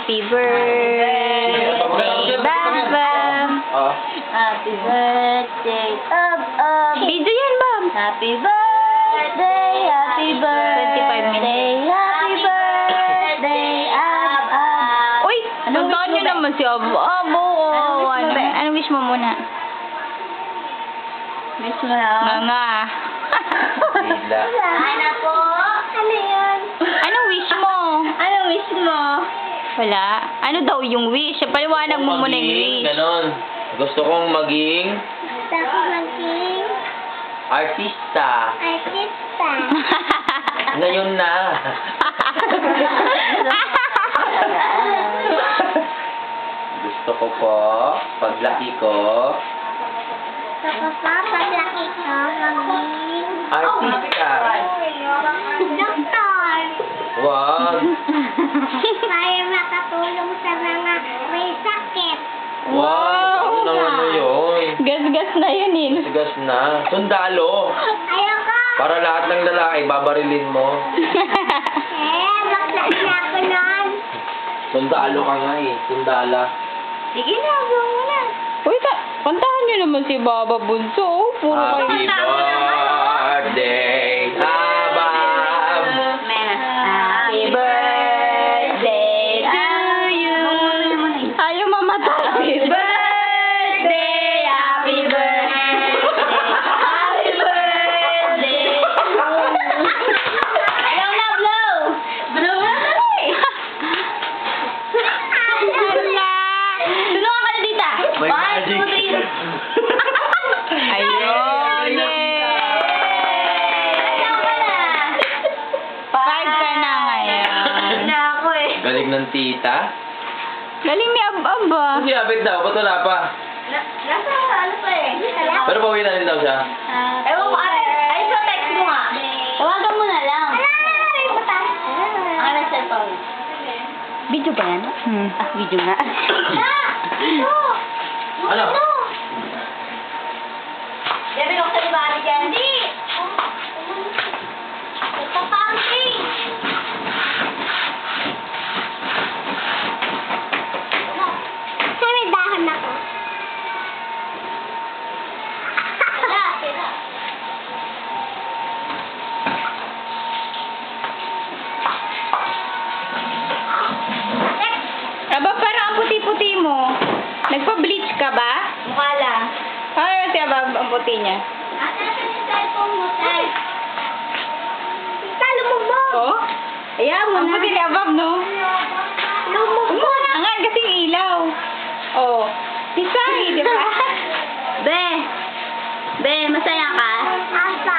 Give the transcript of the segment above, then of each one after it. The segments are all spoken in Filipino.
Happy birthday, Bam. Happy birthday, Video yan, Bam. Happy birthday, happy birthday, 25 minutes. Happy birthday, Uy, nagkaan nyo naman si Abo. Ano wish mo muna? Wish mo na? Nga. Ay na po. Ano yan? Anong wish mo? Anong wish mo? Wala. Ano daw yung wish? Paliwanag mo muna yung wish. Ganon. Gusto kong maging artista. Ngayon na. Gusto ko po, paglaki ko, artista. Doktor. Wag. Para makatulong sa mga may sakit. Wag. Ano naman mo yun? Gas-gas na yun eh. Sigas na. Sundalo. Ayoko. Para lahat ng lalaki, babarilin mo. Baklas na ako nun. Sundalo ka nga eh. Sundala. Sige na, huwag mo na. Uy, kantahan nyo naman si Baba Bunso. Oh. Puro Happy kayo. birthday, Abab. Happy birthday to you. Ayaw mamatay. Happy birthday, happy birthday. Happy birthday. Ayaw na, blow. Blow na kami. Wala. Tulungan ka na dita. May 1, 2, 3. Ayun. Five ka na ngayon. Na ako eh. Galing ng tita. Galing ni Abba. Hindi, abit daw. Ba't wala pa? Nasa ano pa eh? Pero pauwi na rin daw siya. Ewan ko, ay sa text mo nga. Tawagan mo na lang. Ang cellphone. Video ba yan? Video nga. Ano? Yan, binuksan ni Bali Candy. Ito pumping. May dahan ako. Wala. Aba, parang ang puti-puti mo. Nagpa-bleach ka ba? Mukha lang. Ano si Abba ang puti niya? Asan yung cellphone mo, Tay? Tita, lumubog. Oh? Ayaw mo Ang na. puti ni Abab, no? Lumubog. Ang nga, kasing ilaw. Oh. Si Sai, di ba? Be, masaya ka? Apa.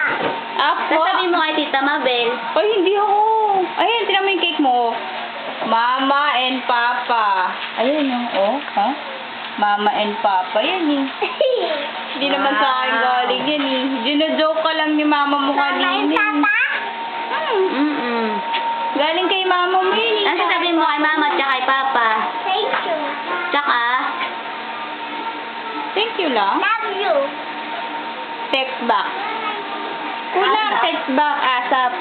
Apo. Sasabihin mo kay Tita Mabel. Ay, hindi ako. Ayan, tinan mo yung cake mo. Mama and Papa. Ayan yung, oh. Ha? Mama and Papa. Yan eh. Hindi naman sa akin galing yan eh. Gina-joke ka lang ni mama mo kanina. Galing kay mama mo yun eh. Ano sasabihin mo kay Mama at kay Papa? Thank you. Tsaka? Thank you lang. Love you. Text back. Kulang, text back, asap.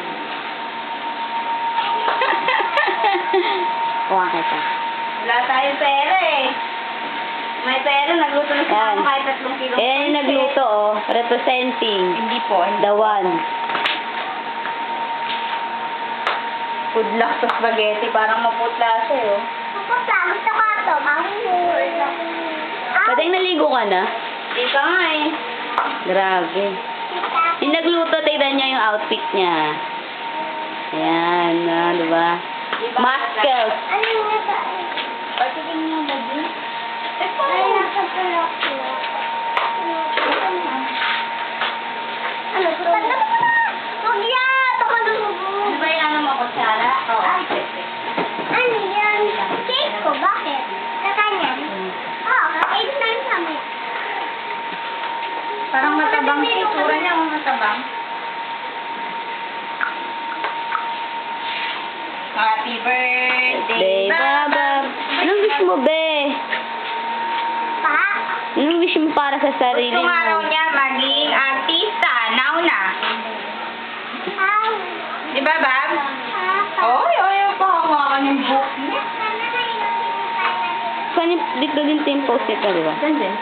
Kuha kita. Wala tayong pera eh. May pera, nagluto na si Yan. mama kahit 3 kilo. Yan yung nagluto, oh. Representing. Hindi po. The one. Food luck sa spaghetti. Parang maputla siya eh. Maputla. Gusto ko ito. Pwedeng naligo ka na? Hindi ka nga eh. Grabe. Yung nagluto, tignan niya yung outfit niya. Ayan, diba? Muscles. Ano yung nasa? Patigin mo ba din? Eh, Ay, nasa tulak na. Ano, tanda mo na! Huwag yan! Baka lumubog. Ano ba yung ano mo, kutsara? Oo. Ano yan? Cake ko, bakit? Sa kanya? Oo, kakainin na rin kami. Parang matabang yung itsura niya, matabang. Happy birthday, Baba. Anong wish mo, be? Pa? Anong wish mo para sa sarili Gusto mo? nga raw niya maging artista. Nauna. Di ba, Bab? Oy, oy, pa. Hawakan yung book niya. Saan yung, dito din ito yung post-it na, di ba? Diyan din.